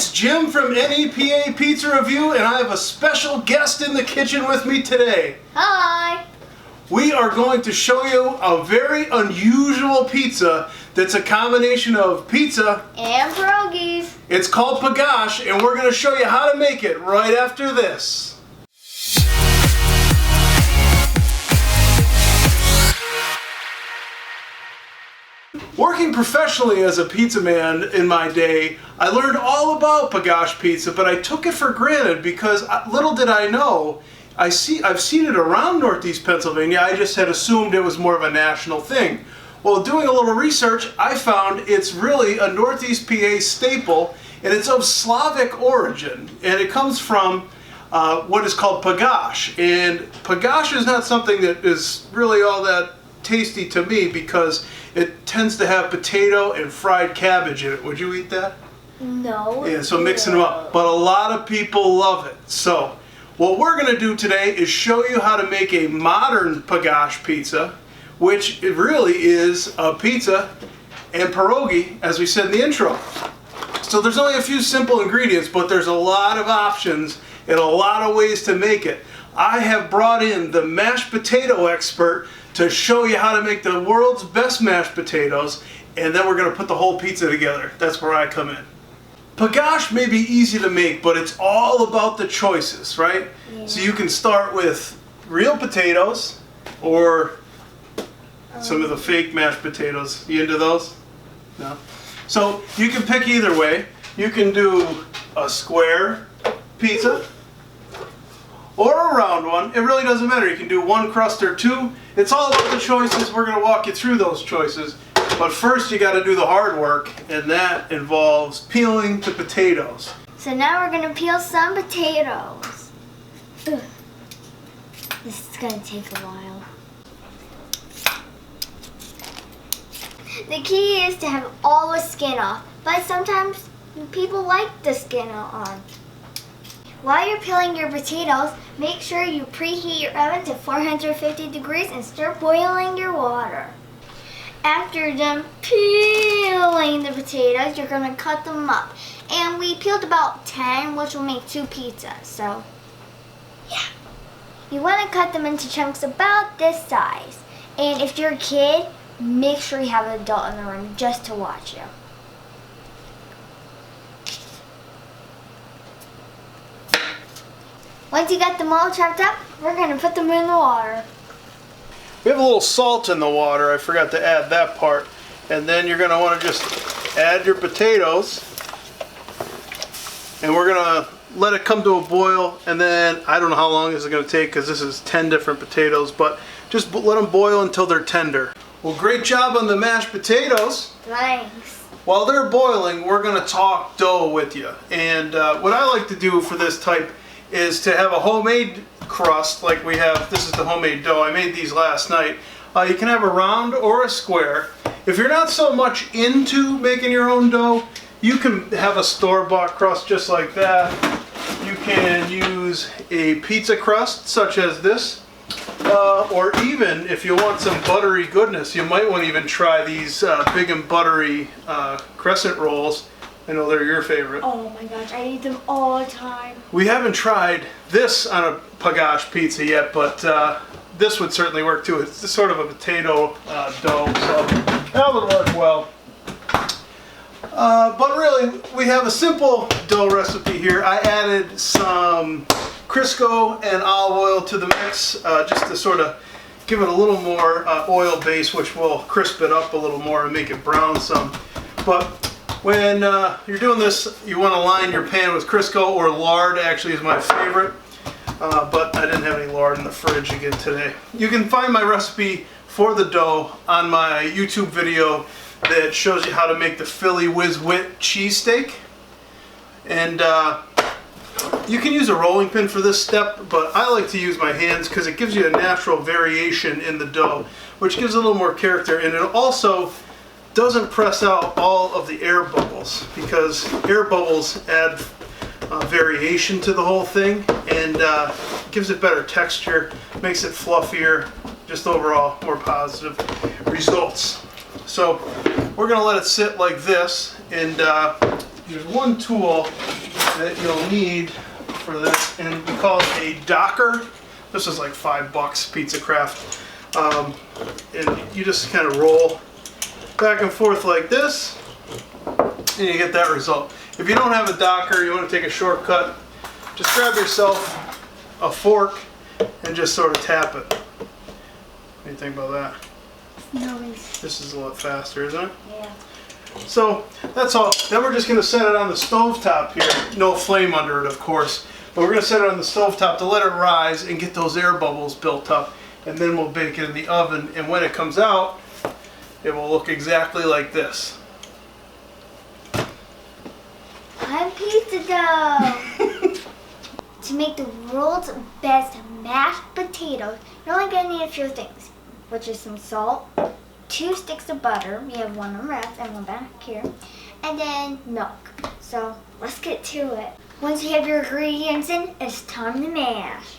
it's Jim from NEPA Pizza Review, and I have a special guest in the kitchen with me today. Hi! We are going to show you a very unusual pizza that's a combination of pizza and pierogies. It's called Pagash, and we're going to show you how to make it right after this. Working professionally as a pizza man in my day, I learned all about Pagash Pizza, but I took it for granted because little did I know, I've seen it around Northeast Pennsylvania. I just had assumed it was more of a national thing. Well, doing a little research, I found it's really a Northeast PA staple, and it's of Slavic origin, and it comes from what is called Pagash. And Pagash is not something that is really all that tasty to me because it tends to have potato and fried cabbage in it. Would you eat that? No. Yeah, so mixing them up. But a lot of people love it. So what we're going to do today is show you how to make a modern Pagash pizza, which it really is a pizza and pierogi, as we said in the intro. So there's only a few simple ingredients, but there's a lot of options and a lot of ways to make it. I have brought in the mashed potato expert to show you how to make the world's best mashed potatoes, and then we're going to put the whole pizza together. That's where I come in. Pagash may be easy to make, but it's all about the choices, right? Yeah. So you can start with real potatoes or some of the fake mashed potatoes. You into those? No? So you can pick either way. You can do a square pizza or a round one. It really doesn't matter. You can do one crust or two. It's all about the choices. We're going to walk you through those choices. But first you got to do the hard work, and that involves peeling the potatoes. So now we're going to peel some potatoes. Ugh. This is going to take a while. The key is to have all the skin off, but sometimes people like the skin on. While you're peeling your potatoes, make sure you preheat your oven to 450 degrees and start boiling your water. After you're done peeling the potatoes, you're going to cut them up. And we peeled about 10, which will make 2 pizzas. So, yeah. You want to cut them into chunks about this size. And if you're a kid, make sure you have an adult in the room just to watch you. Once you got them all chopped up, we're going to put them in the water. We have a little salt in the water. I forgot to add that part. And then you're going to want to just add your potatoes. And we're going to let it come to a boil. And then I don't know how long this is going to take because this is 10 different potatoes. But just let them boil until they're tender. Well, great job on the mashed potatoes. Thanks. While they're boiling, we're going to talk dough with you. And what I like to do for this type is to have a homemade crust like we have. This is the homemade dough. I made these last night. You can have a round or a square. If you're not so much into making your own dough, you can have a store-bought crust just like that. You can use a pizza crust such as this. Or even if you want some buttery goodness, you might want to even try these big and buttery crescent rolls. I know they're your favorite. Oh my gosh, I eat them all the time. We haven't tried this on a Pagash pizza yet, but this would certainly work too. It's sort of a potato dough, so that would work well. But really, we have a simple dough recipe here. I added some Crisco and olive oil to the mix just to sort of give it a little more oil base, which will crisp it up a little more and make it brown some. But when you're doing this, you want to line your pan with Crisco, or lard actually is my favorite. But I didn't have any lard in the fridge again today. You can find my recipe for the dough on my YouTube video that shows you how to make the Philly Whiz Wit cheesesteak. And you can use a rolling pin for this step, but I like to use my hands because it gives you a natural variation in the dough, which gives a little more character, and it also doesn't press out all of the air bubbles, because air bubbles add variation to the whole thing and gives it better texture, makes it fluffier, just overall more positive results. So we're going to let it sit like this, and there's one tool that you'll need for this, and we call it a docker. This is like $5 Pizza Craft. And you just kind of roll back and forth like this, and you get that result. If you don't have a docker, you want to take a shortcut, just grab yourself a fork and just sort of tap it. What do you think about that? Nice. This is a lot faster, isn't it? Yeah. So that's all. Then we're just going to set it on the stovetop here. No flame under it, of course. But we're going to set it on the stovetop to let it rise and get those air bubbles built up. And then we'll bake it in the oven. And when it comes out, it will look exactly like this. I'm pizza dough. To make the world's best mashed potatoes, you're only going to need a few things, which is some salt, 2 sticks of butter. We have one on the rest and one back here. And then milk. So let's get to it. Once you have your ingredients in, it's time to mash.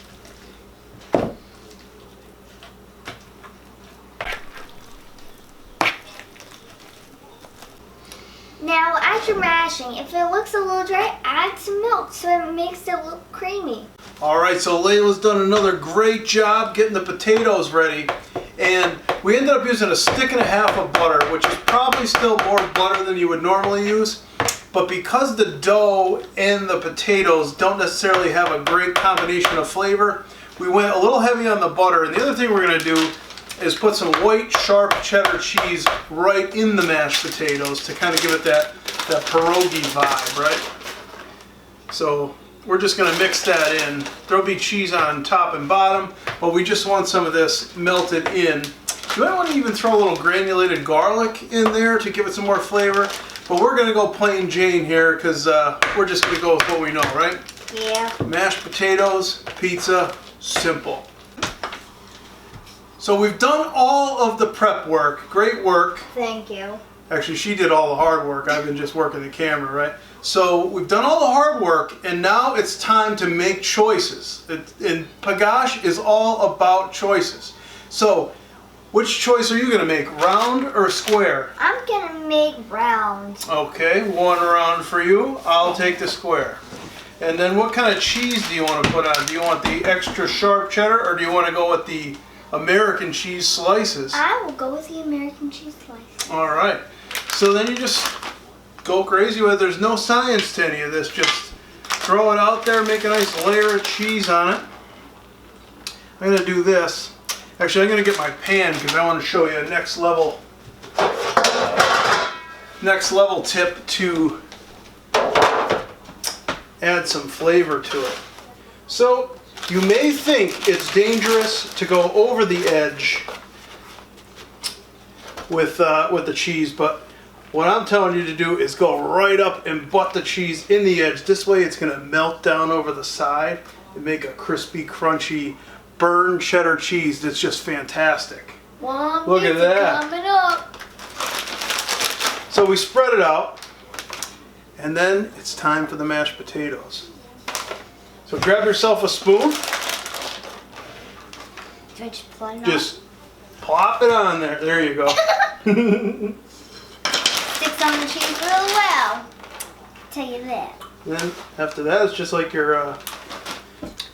Now, as you're mashing, if it looks a little dry, add some milk so it makes it look creamy. Alright, so Layla's done another great job getting the potatoes ready. And we ended up using 1.5 sticks of butter, which is probably still more butter than you would normally use. But because the dough and the potatoes don't necessarily have a great combination of flavor, we went a little heavy on the butter. And the other thing we're going to do is put some white, sharp cheddar cheese right in the mashed potatoes to kind of give it that pierogi vibe, right? So we're just going to mix that in. There'll be cheese on top and bottom, but we just want some of this melted in. You might want to even throw a little granulated garlic in there to give it some more flavor. But we're going to go plain Jane here because we're just going to go with what we know, right? Yeah. Mashed potatoes, pizza, simple. So we've done all of the prep work. Great work. Thank you. Actually, she did all the hard work. I've been just working the camera, right? So we've done all the hard work, and now it's time to make choices. And Pagash is all about choices. So which choice are you going to make, round or square? I'm going to make round. Okay, 1 round for you. I'll take the square. And then what kind of cheese do you want to put on? Do you want the extra sharp cheddar, or do you want to go with the American cheese slices? I will go with the American cheese slice. All right. So then you just go crazy with it. There's no science to any of this. Just throw it out there, make a nice layer of cheese on it. I'm going to do this. Actually, I'm going to get my pan because I want to show you a next level tip to add some flavor to it. So you may think it's dangerous to go over the edge with the cheese, but what I'm telling you to do is go right up and butt the cheese in the edge. This way it's going to melt down over the side and make a crispy, crunchy, burned cheddar cheese that's just fantastic. Look at that. Coming up. So we spread it out, and then it's time for the mashed potatoes. So grab yourself a spoon. Do I just plug it Just plop it on there. There you go. Sticks on the cheese real well. Tell you that. Then after that, it's just like your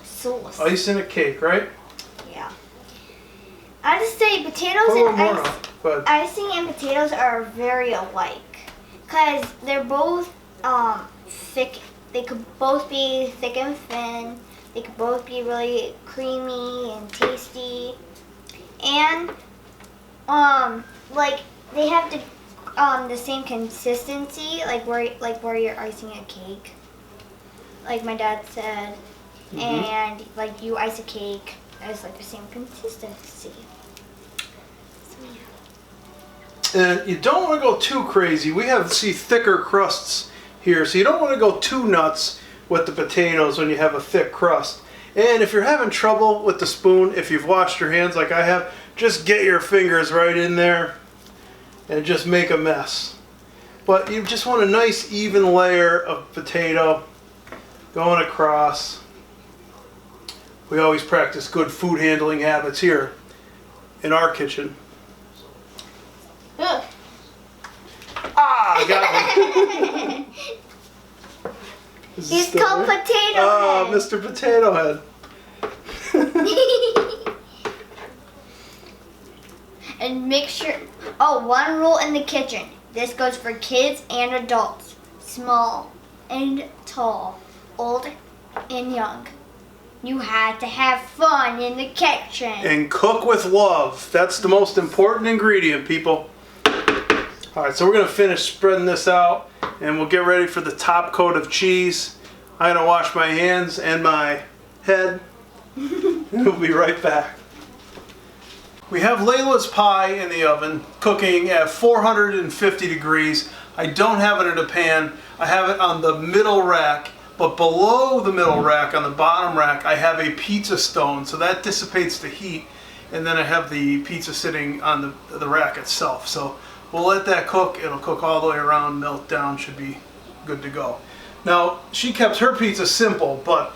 Sauce. ice in a cake, right? Yeah. I just say potatoes Put a little and more on. But icing and potatoes are very alike. Because they're both thick. They could both be thick and thin. They could both be really creamy and tasty. And like they have the same consistency, like where you're icing a cake. Like my dad said. And like you ice a cake, it's like the same consistency. So, yeah. and you don't want to go too crazy. We have thicker crusts here, so you don't want to go too nuts with the potatoes when you have a thick crust. And if you're having trouble with the spoon, if you've washed your hands like I have, just get your fingers right in there and just make a mess. But you just want a nice even layer of potato going across. We always practice good food handling habits here in our kitchen. Ugh. Ah, got me. He's called Potato Head. Oh, Mr. Potato Head. And make sure, one rule in the kitchen. This goes for kids and adults. Small and tall, old and young. You had to have fun in the kitchen. And cook with love. That's the most important ingredient, people. Alright, so we're going to finish spreading this out and we'll get ready for the top coat of cheese. I'm going to wash my hands and my head. We'll be right back. We have Layla's pie in the oven cooking at 450 degrees. I don't have it in a pan. I have it on the middle rack, but below the middle rack, on the bottom rack, I have a pizza stone, so that dissipates the heat, and then I have the pizza sitting on the rack itself. So we'll let that cook. It'll cook all the way around, melt down, should be good to go. Now, she kept her pizza simple, but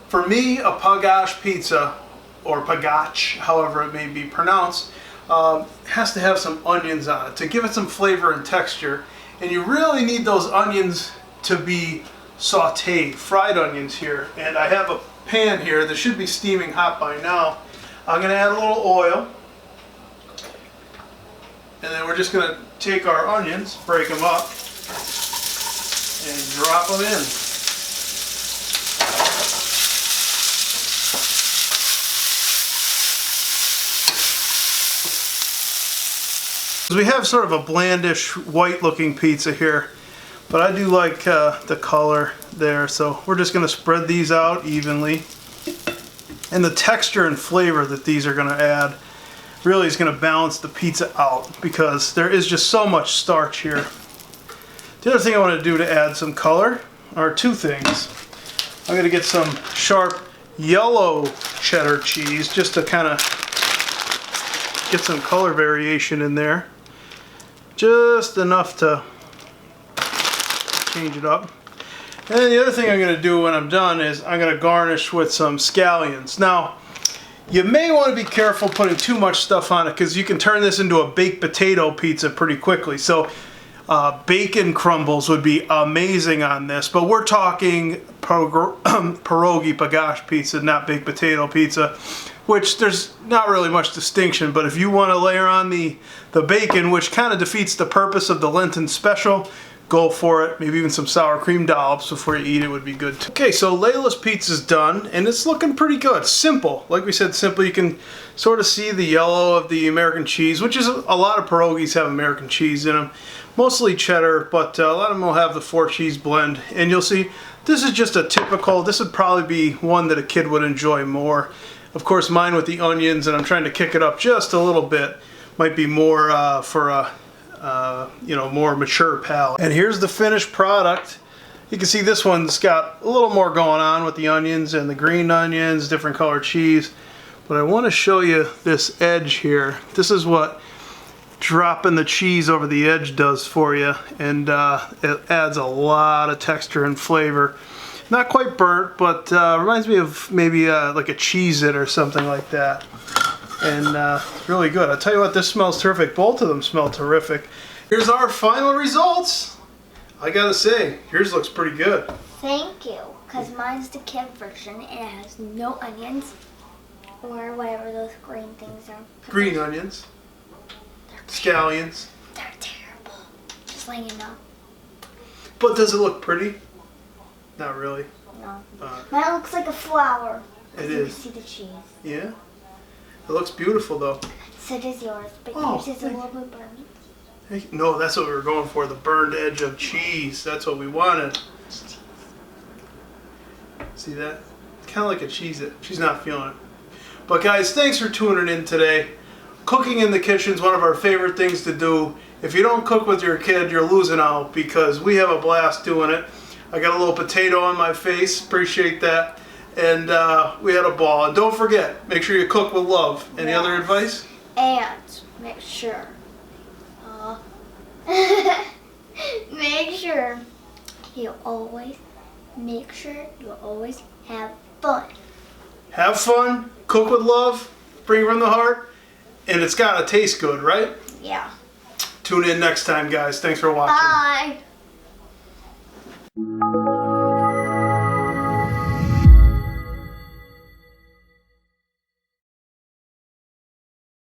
for me, a Pagash pizza, or Pagach, however it may be pronounced, has to have some onions on it to give it some flavor and texture. And you really need those onions to be sauteed, fried onions here. And I have a pan here that should be steaming hot by now. I'm going to add a little oil. And then we're just going to take our onions, break them up, and drop them in. We have sort of a blandish white looking pizza here, but I do like the color there, so we're just going to spread these out evenly. And the texture and flavor that these are going to add really is going to balance the pizza out because there is just so much starch here. The other thing I want to do to add some color are two things. I'm going to get some sharp yellow cheddar cheese just to kind of get some color variation in there. Just enough to change it up. And then the other thing I'm going to do when I'm done is I'm going to garnish with some scallions. Now, you may want to be careful putting too much stuff on it because you can turn this into a baked potato pizza pretty quickly. So bacon crumbles would be amazing on this, but we're talking pierogi Pagash pizza, not baked potato pizza, which there's not really much distinction. But if you want to layer on the bacon, which kind of defeats the purpose of the Lenten special, go for it. Maybe even some sour cream dollops before you eat it would be good too. Okay, so Layla's pizza's done and it's looking pretty good. Simple, like we said, simple. You can sort of see the yellow of the American cheese, which is a lot of pierogies have American cheese in them. Mostly cheddar, but a lot of them will have the 4-cheese blend. And you'll see this is just a typical, this would probably be one that a kid would enjoy more. Of course, mine with the onions, and I'm trying to kick it up just a little bit, might be more for a more mature palate. And here's the finished product. You can see this one's got a little more going on with the onions and the green onions, different color cheese. But I want to show you this edge here. This is what dropping the cheese over the edge does for you, and it adds a lot of texture and flavor. Not quite burnt, but reminds me of maybe like a Cheez-It or something like that. And it's really good. I'll tell you what, this smells terrific. Both of them smell terrific. Here's our final results. I gotta say, yours looks pretty good. Thank you, because mine's the kid version and it has no onions or whatever those green things are. Green onions. Scallions. They're terrible. Just letting you know. But does it look pretty? Not really. No. Mine looks like a flower. It you is. can see the cheese. Yeah? It looks beautiful though. So does yours, but Oh, yours is a little bit burned. Hey, no, that's what we were going for. The burned edge of cheese. That's what we wanted. See that? Kind of like a Cheez-It. She's not feeling it. But guys, thanks for tuning in today. Cooking in the kitchen is one of our favorite things to do. If you don't cook with your kid, you're losing out because we have a blast doing it. I got a little potato on my face. Appreciate that. And we had a ball. And don't forget, make sure you cook with love. Any other advice? And make sure. Make sure you always have fun. Have fun, cook with love, bring from the heart, and it's gotta taste good, right? Yeah. Tune in next time, guys. Thanks for watching. Bye.